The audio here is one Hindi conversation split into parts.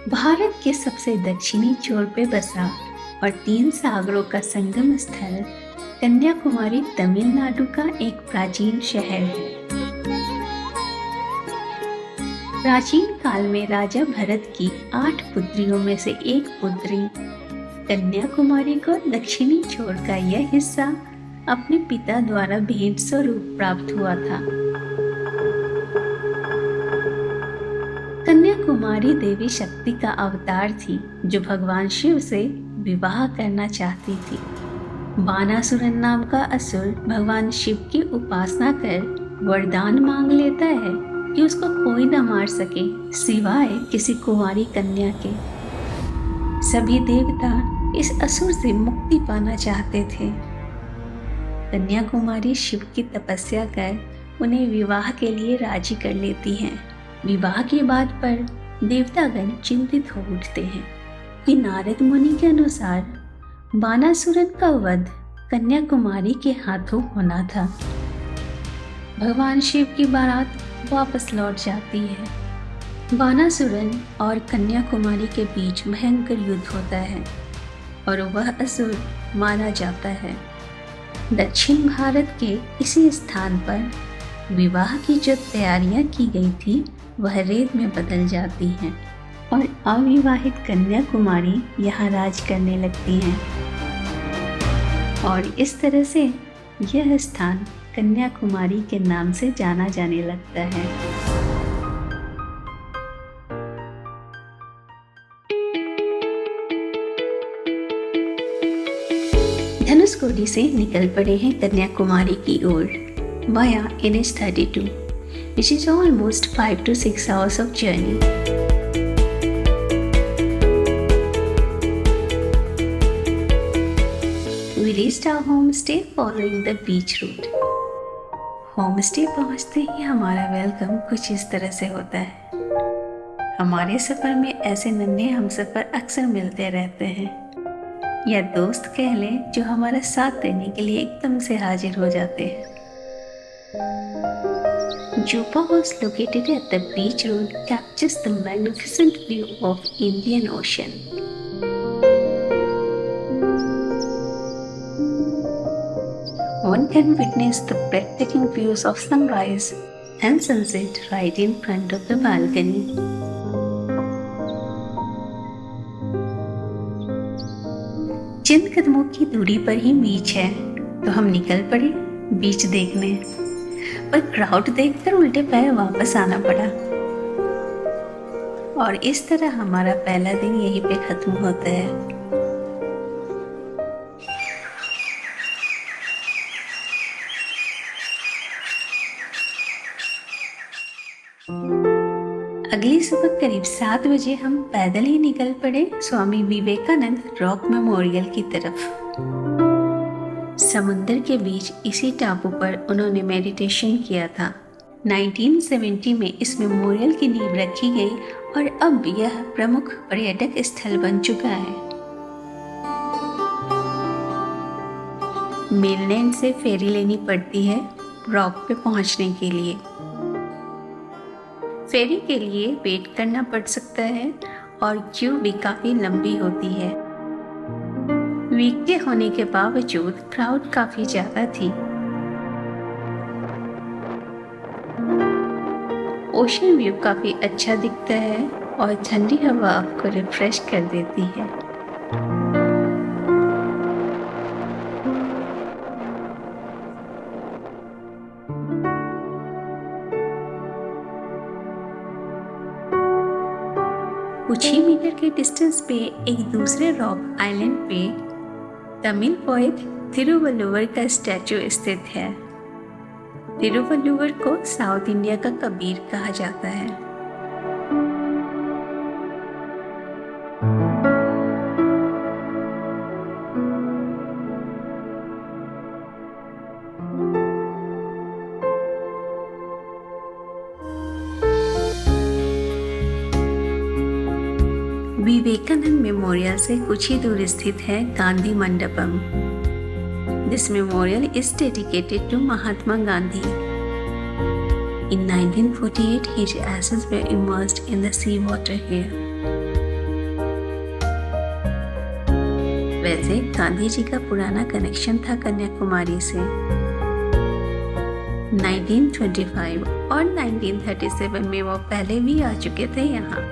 भारत के सबसे दक्षिणी छोर पे बसा और 3 सागरों का संगम स्थल कन्याकुमारी तमिलनाडु का एक प्राचीन शहर है। प्राचीन काल में राजा भरत की 8 पुत्रियों में से एक पुत्री कन्याकुमारी को दक्षिणी छोर का यह हिस्सा अपने पिता द्वारा भेंट स्वरूप प्राप्त हुआ था। कन्याकुमारी देवी शक्ति का अवतार थी जो भगवान शिव से विवाह करना चाहती थी। बानासुरन नाम का असुर भगवान शिव की उपासना कर वरदान मांग लेता है कि उसको कोई न मार सके सिवाय किसी कुंवारी कन्या के। सभी देवता इस असुर से मुक्ति पाना चाहते थे। कन्याकुमारी शिव की तपस्या कर उन्हें विवाह के लिए राजी कर लेती हैं। विवाह की बात पर देवतागण चिंतित हो उठते हैं कि नारद मुनि के अनुसार बानासुरन का वध कन्याकुमारी के हाथों होना था। भगवान शिव की बारात वापस लौट जाती है। बानासुरन और कन्याकुमारी के बीच भयंकर युद्ध होता है और वह असुर मारा जाता है। दक्षिण भारत के इसी स्थान पर विवाह की जो तैयारियां की गई थी वह रेत में बदल जाती हैं और अविवाहित कन्याकुमारी यहाँ राज करने लगती हैं और इस तरह से यह स्थान कन्याकुमारी के नाम से जाना जाने लगता है। धनुषकोडी से निकल पड़े हैं कन्याकुमारी की ओर via NH-32, which is almost 5 to 6 hours of journey. We reached our homestay following the beach route. Homestay पहुंचते ही हमारा वेलकम कुछ इस तरह से होता है। हमारे सफ़र में ऐसे नन्हे हमसफ़र अक्सर मिलते रहते हैं, या दोस्त कह लें जो हमारा साथ देने के लिए एकदम से हाजिर हो जाते हैं। Jupa was located at the beach road captures the magnificent view of Indian Ocean. One can witness the breathtaking views of sunrise and sunset right in front of the balcony. चंद कदमों की दूरी पर ही बीच है, तो हम निकल पड़े बीच देखने, पर क्राउड देखकर उल्टे पैर वापस आना पड़ा और इस तरह हमारा पहला दिन यहीं पे खत्म होता है। अगली सुबह करीब 7 बजे हम पैदल ही निकल पड़े स्वामी विवेकानंद रॉक मेमोरियल की तरफ। समुद्र के बीच इसी टापू पर उन्होंने मेडिटेशन किया था। 1970 में इस मेमोरियल की नींव रखी गई और अब यह प्रमुख पर्यटक स्थल बन चुका है। मेनलैंड से फेरी लेनी पड़ती है रॉक पे पहुंचने के लिए। फेरी के लिए वेट करना पड़ सकता है और क्यू भी काफ़ी लंबी होती है। वीकडे होने के बावजूद क्राउड काफ़ी ज़्यादा थी। ओशन व्यू काफ़ी अच्छा दिखता है और ठंडी हवा आपको रिफ्रेश कर देती है। कुछ ही मीटर के डिस्टेंस पे एक दूसरे रॉक आइलैंड पे तमिल पोएट तिरुवल्लुवर का स्टैचू स्थित है। तिरुवल्लुवर को साउथ इंडिया का कबीर कहा जाता है। विवेकानंद मेमोरियल से कुछ ही दूर स्थित है Gandhi Mandapam. This memorial is dedicated to Mahatma Gandhi. In 1948, his ashes were immersed in the sea water here. वैसे गांधी जी का पुराना कनेक्शन था कन्याकुमारी से। 1925 और 1937 में वो पहले भी आ चुके थे यहाँ।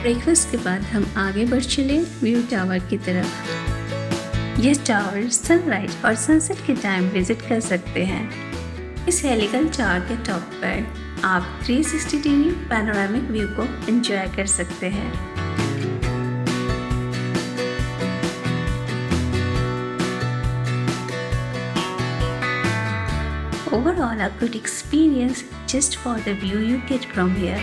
ब्रेकफास्ट के बाद हम आगे बढ़ चले व्यू टावर की तरफ। यह टावर सनराइज और सनसेट के टाइम विजिट कर सकते हैं। इस हेलिकल टावर के टॉप पर आप 360 डिग्री पैनोरामिक व्यू को एंजॉय कर सकते हैं। Overall, a good experience just for the view you get from here.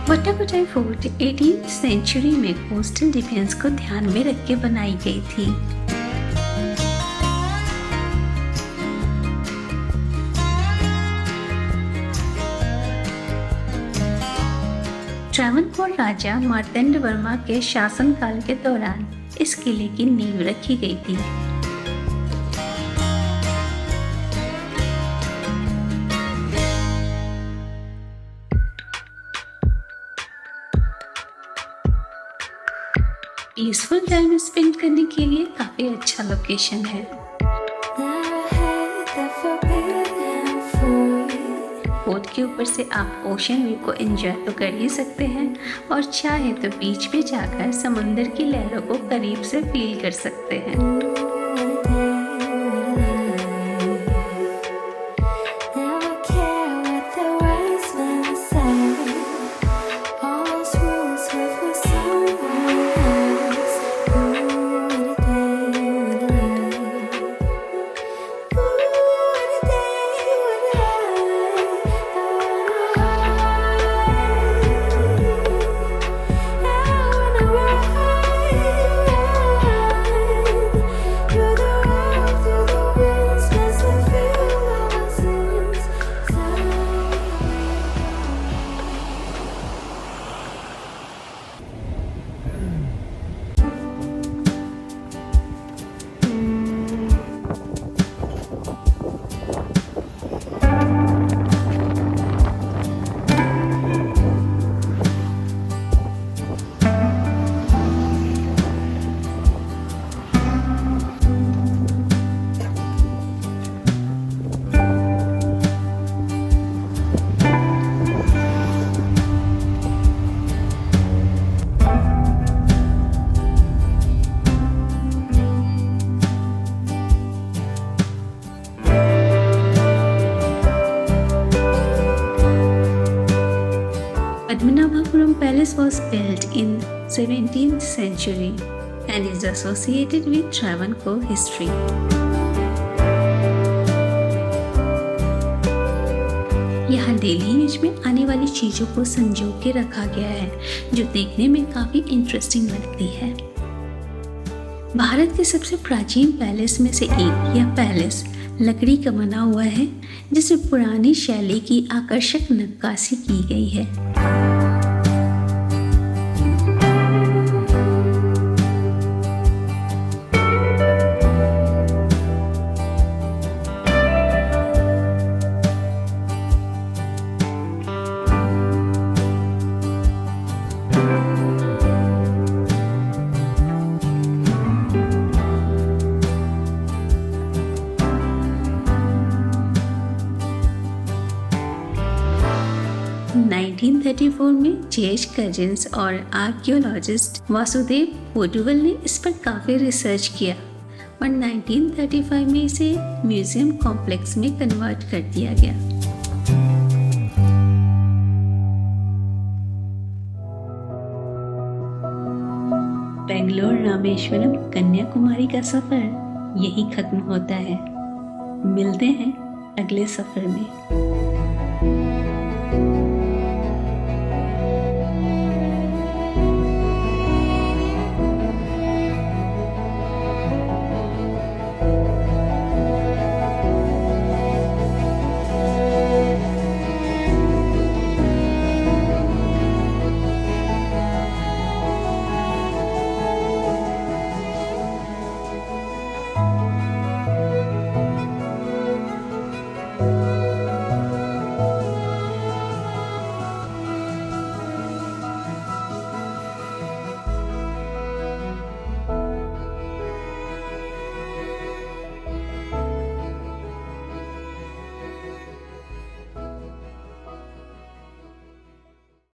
Vattakottai fort 18th century में कोस्टल डिफेंस को ध्यान में रख के बनाई गई थी। ट्रैवनकोर राजा मार्तंड वर्मा के शासनकाल के दौरान इस किले की नींव रखी गई थी। पीसफुल टाइम स्पेंड करने के लिए काफी अच्छा लोकेशन है। बोट के ऊपर से आप ओशन व्यू को एंजॉय तो कर ही सकते हैं और चाहे तो बीच पे जाकर समुंदर की लहरों को करीब से फील कर सकते हैं। Padmanabhapuram Palace was built in 17th century and is associated with Travancore history. यहाँ डेली यूज में आने वाली चीजों को संजो के रखा गया है, जो देखने में काफी इंटरेस्टिंग लगती है। भारत के सबसे प्राचीन पैलेस में से एक यह पैलेस लकड़ी का बना हुआ है, जिसमें पुरानी शैली की आकर्षक नक्काशी की गई है। इन 1934 में जेएच कजिन्स और आर्कियोलॉजिस्ट वासुदेव पोडुवल ने इस पर काफ़ी रिसर्च किया और 1935 में इसे म्यूजियम कॉम्प्लेक्स में कन्वर्ट कर दिया गया। बेंगलोर रामेश्वरम कन्याकुमारी का सफर यही खत्म होता है। मिलते हैं अगले सफर में।